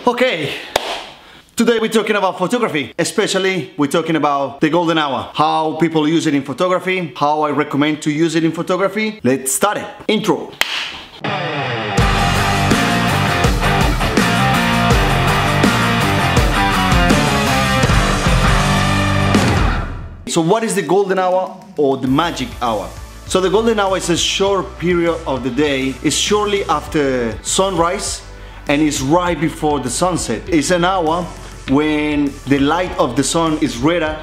Okay, today we're talking about photography, especially we're talking about the golden hour, how people use it in photography, how I recommend to use it in photography. Let's start it. Intro. So what is the golden hour or the magic hour? So the golden hour is a short period of the day. It's shortly after sunrise and it's right before the sunset. It's an hour when the light of the sun is redder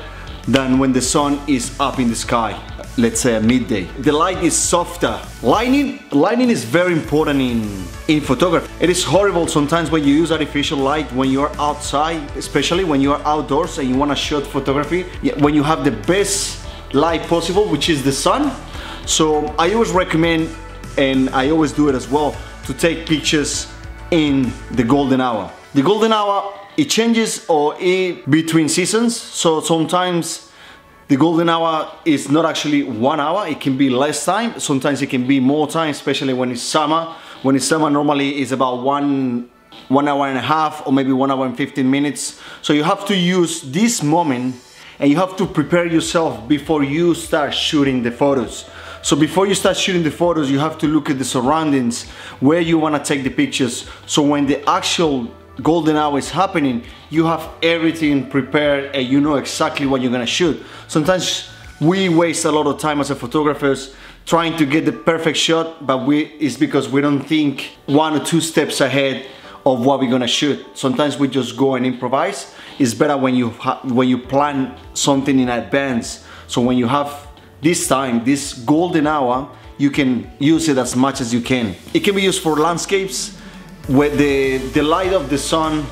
than when the sun is up in the sky, let's say at midday. The light is softer. Lighting is very important in photography. It is horrible sometimes when you use artificial light when you're outside, especially when you're outdoors and you want to shoot photography, when you have the best light possible, which is the sun. So I always recommend, and I always do it as well, to take pictures in the golden hour. The golden hour, it changes between seasons. So sometimes the golden hour is not actually 1 hour, it can be less time. Sometimes it can be more time, especially when it's summer. When it's summer, normally it's about one hour and a half or maybe 1 hour and 15 minutes. So you have to use this moment and you have to prepare yourself before you start shooting the photos. So before you start shooting the photos, you have to look at the surroundings, where you want to take the pictures. So when the actual golden hour is happening, you have everything prepared and you know exactly what you're gonna shoot. Sometimes we waste a lot of time as a photographers trying to get the perfect shot, but it's because we don't think 1 or 2 steps ahead of what we're gonna shoot. Sometimes we just go and improvise. It's better when you plan something in advance. So when you have this time, this golden hour, you can use it as much as you can. It can be used for landscapes where the light of the sun,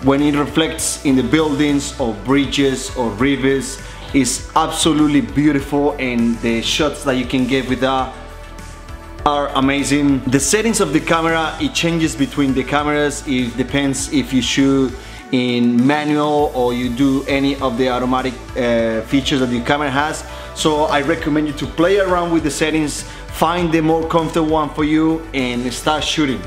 when it reflects in the buildings or bridges or rivers, is absolutely beautiful, and the shots that you can get with that are amazing. The settings of the camera, it changes between the cameras. It depends if you shoot in manual or you do any of the automatic features that your camera has. So I recommend you to play around with the settings, find the more comfortable one for you and start shooting.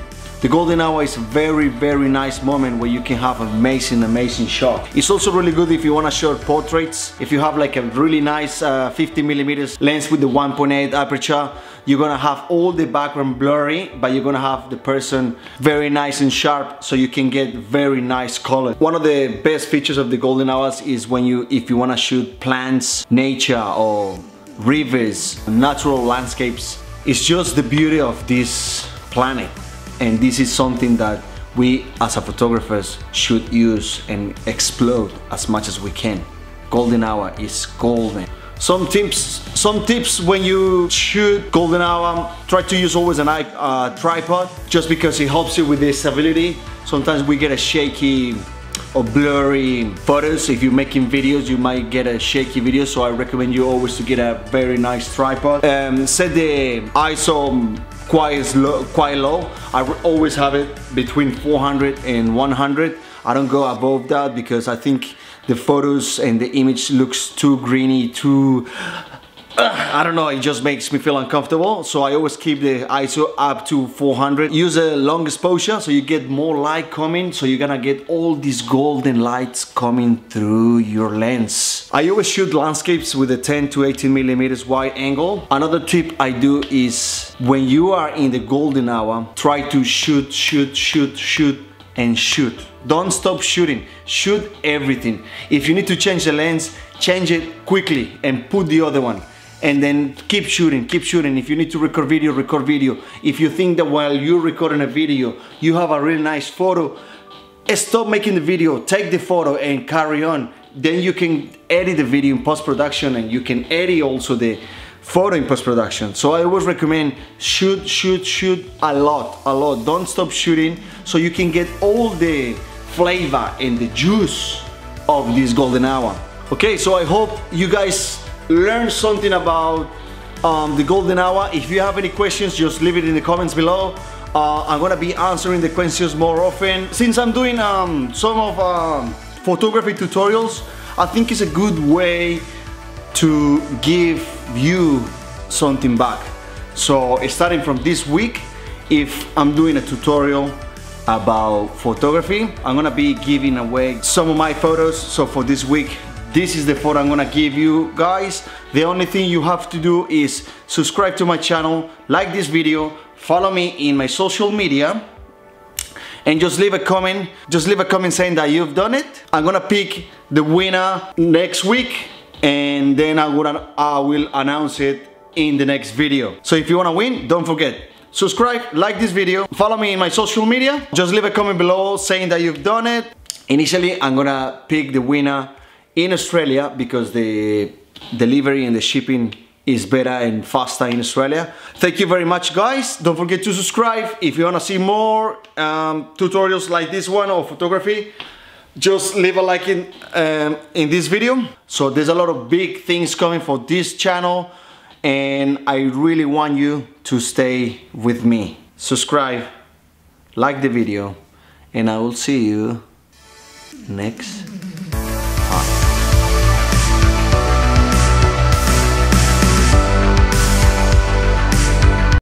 The golden hour is a very, very nice moment where you can have amazing shot. It's also really good if you want to shoot portraits. If you have like a really nice 50mm lens with the 1.8 aperture, you're gonna have all the background blurry, but you're gonna have the person very nice and sharp, so you can get very nice color. One of the best features of the golden hours is if you wanna shoot plants, nature or rivers, natural landscapes. It's just the beauty of this planet. And this is something that we as a photographers should use and explode as much as we can. Golden hour is golden. Some tips when you shoot golden hour: try to use always a tripod, just because it helps you with the stability. Sometimes we get a shaky or blurry photos. If you're making videos, you might get a shaky video, so I recommend you always to get a very nice tripod. Set the ISO quite low. I always have it between 400 and 100. I don't go above that because I think the photos and the image looks too grainy, I don't know, it just makes me feel uncomfortable. So I always keep the ISO up to 400. Use a long exposure so you get more light coming, so you're gonna get all these golden lights coming through your lens. I always shoot landscapes with a 10 to 18mm wide angle. Another tip I do is when you are in the golden hour, try to shoot and shoot. Don't stop shooting. Shoot everything. If you need to change the lens, change it quickly and put the other one. And then keep shooting. If you need to record video. If you think that while you're recording a video, you have a really nice photo, stop making the video, take the photo and carry on. Then you can edit the video in post-production, and you can edit also the photo in post-production. So I always recommend shoot a lot. Don't stop shooting, so you can get all the flavor and the juice of this golden hour. Okay, so I hope you guys learned something about the golden hour. If you have any questions, just leave it in the comments below. I'm gonna be answering the questions more often. Since I'm doing some of photography tutorials, I think it's a good way to give you something back. So starting from this week, if I'm doing a tutorial about photography. I'm gonna be giving away some of my photos. So for this week, this is the photo I'm gonna give you guys. The only thing you have to do is subscribe to my channel, like this video, follow me in my social media, and just leave a comment. Just leave a comment saying that you've done it. I'm gonna pick the winner next week, and then I will announce it in the next video. So if you wanna win, don't forget, subscribe, like this video, follow me in my social media. Just leave a comment below saying that you've done it. Initially, I'm gonna pick the winner in Australia because the delivery and the shipping is better and faster in Australia. Thank you very much, guys. Don't forget to subscribe. If you wanna see more tutorials like this one or photography, just leave a like in this video. So there's a lot of big things coming for this channel, and I really want you to stay with me. Subscribe, like the video, and I will see you next